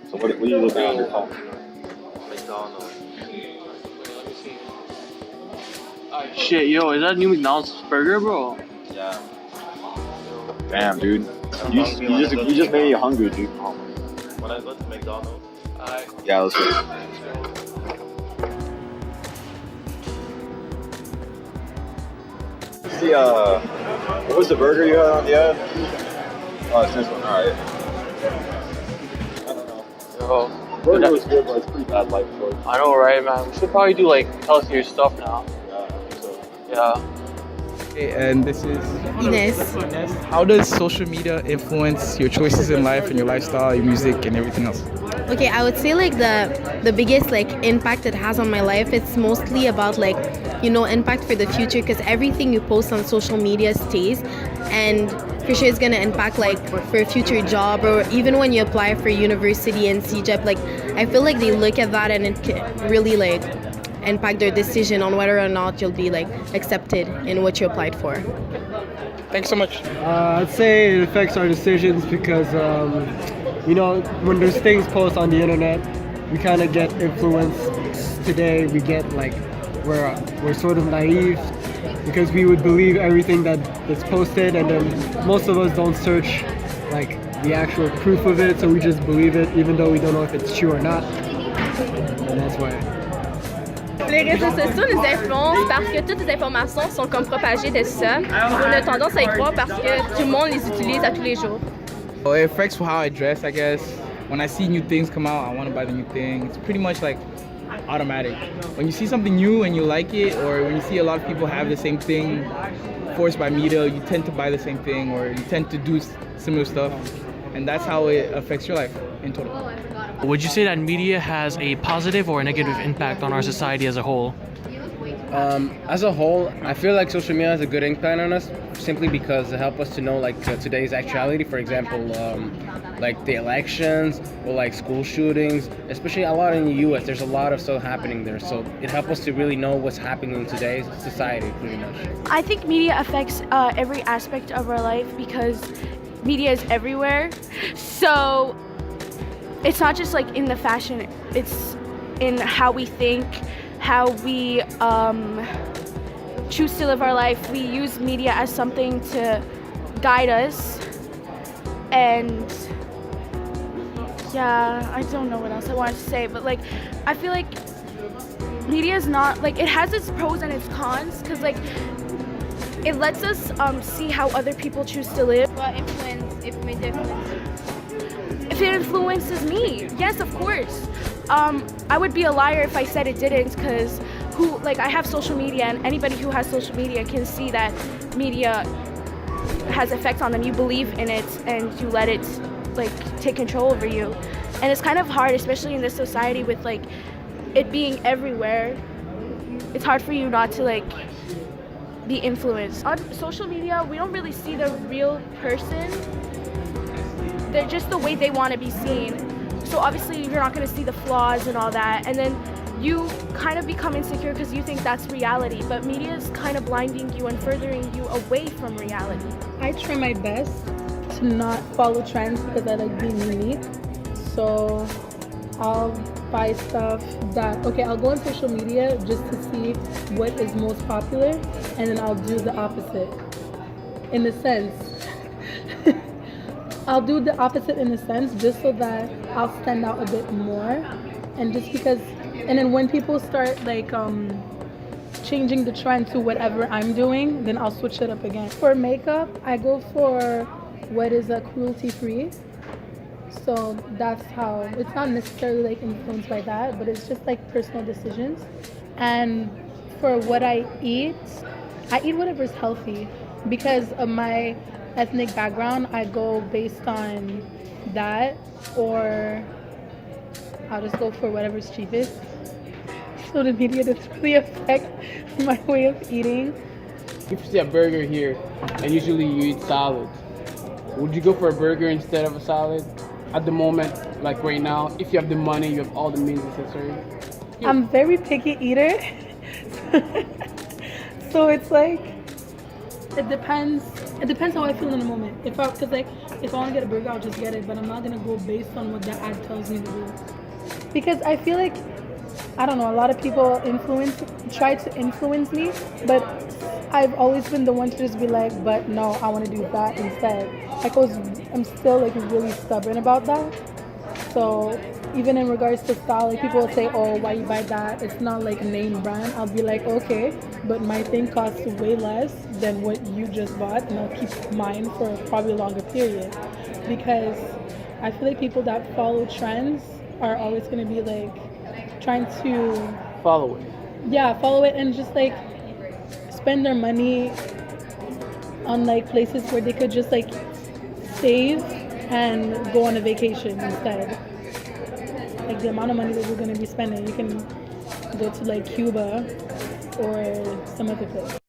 So what are you looking at on your phone? McDonald's. Shit, yo, is that new McDonald's burger, bro? Yeah. Damn, dude. You just made me hungry, dude. When I go to McDonald's, Yeah, let's go. See, what was the burger you had on the ad? Oh, it's this one. All right. I don't know. Yo, Burger was good, but it's pretty bad life choice. I know, right, man? We should probably do like healthier stuff now. Yeah, I think so. Yeah. Hey, and this is Ines. how does social media influence your choices in life and your lifestyle, your music, and everything else? Okay, I would say like the biggest like impact it has on my life, it's mostly about like, you know, impact for the future, because everything you post on social media stays, and for sure it's gonna impact like for a future job, or even when you apply for university and CJEP. Like I feel like they look at that and it can really like impact their decision on whether or not you'll be like accepted in what you applied for. Thanks so much. I'd say it affects our decisions because, you know, when there's things posted on the internet, we kind of get influenced. Today, we get like, we're sort of naive because we would believe everything that's posted, and then most of us don't search like the actual proof of it, so we just believe it even though we don't know if it's true or not. And that's why. Les réseaux sociaux nous influencent parce que toutes les informations sont comme propagées de ça. On a tendance à y croire parce que tout le monde les utilise à tous les jours. Well, it affects how I dress, I guess. When I see new things come out, I want to buy the new thing. It's pretty much like automatic. When you see something new and you like it, or when you see a lot of people have the same thing forced by media, you tend to buy the same thing, or you tend to do similar stuff. And that's how it affects your life in total. Would you say that media has a positive or a negative impact on our society as a whole? As a whole, I feel like social media has a good impact on us simply because it helps us to know like today's actuality. For example, like the elections or like school shootings, especially a lot in the U.S. There's a lot of stuff happening there, so it helps us to really know what's happening in today's society, pretty much. I think media affects every aspect of our life because media is everywhere. So it's not just like in the fashion, it's in how we think, how we choose to live our life. We use media as something to guide us. And yeah, I don't know what else I wanted to say, but like I feel like media is not like, it has its pros and its cons, because like it lets us see how other people choose to live. What influence, if media influences? If it influences me, yes, of course. I would be a liar if I said it didn't, because I have social media, and anybody who has social media can see that media has effects on them. You believe in it and you let it like take control over you. And it's kind of hard, especially in this society with like it being everywhere. It's hard for you not to like be influenced. On social media, we don't really see the real person. They're just the way they want to be seen. So obviously you're not going to see the flaws and all that, and then you kind of become insecure because you think that's reality, but media is kind of blinding you and furthering you away from reality. I try my best to not follow trends because I like being unique. So I'll buy stuff that, okay, I'll go on social media just to see what is most popular, and then I'll do the opposite. In a sense, I'll do the opposite in a sense just so that I'll stand out a bit more. And just because, and then when people start like changing the trend to whatever I'm doing, then I'll switch it up again. For makeup, I go for what is cruelty free. So that's how, it's not necessarily like influenced by that, but it's just like personal decisions. And for what I eat whatever's healthy. Because of my ethnic background, I go based on that, or I'll just go for whatever's cheapest. So the media doesn't really affect my way of eating. If you see a burger here, and usually you eat salad, would you go for a burger instead of a salad? At the moment, like right now, if you have the money, you have all the means necessary. I'm very picky eater. So it's like, it depends It depends how I feel in the moment. If I want to get a burger, I'll just get it. But I'm not gonna go based on what the ad tells me to do. Because I feel like, I don't know, a lot of people try to influence me, but I've always been the one to just be like, but no, I want to do that instead. Like I'm still like really stubborn about that. So even in regards to style, like people will say, oh, why you buy that? It's not like a name brand. I'll be like, okay, but my thing costs way less than what you just bought, and I'll keep mine for probably a longer period. Because I feel like people that follow trends are always going to be like trying to Follow it. follow it and just like spend their money on like places where they could just like save and go on a vacation instead. Like the amount of money that you're going to be spending, you can go to like Cuba or some other place.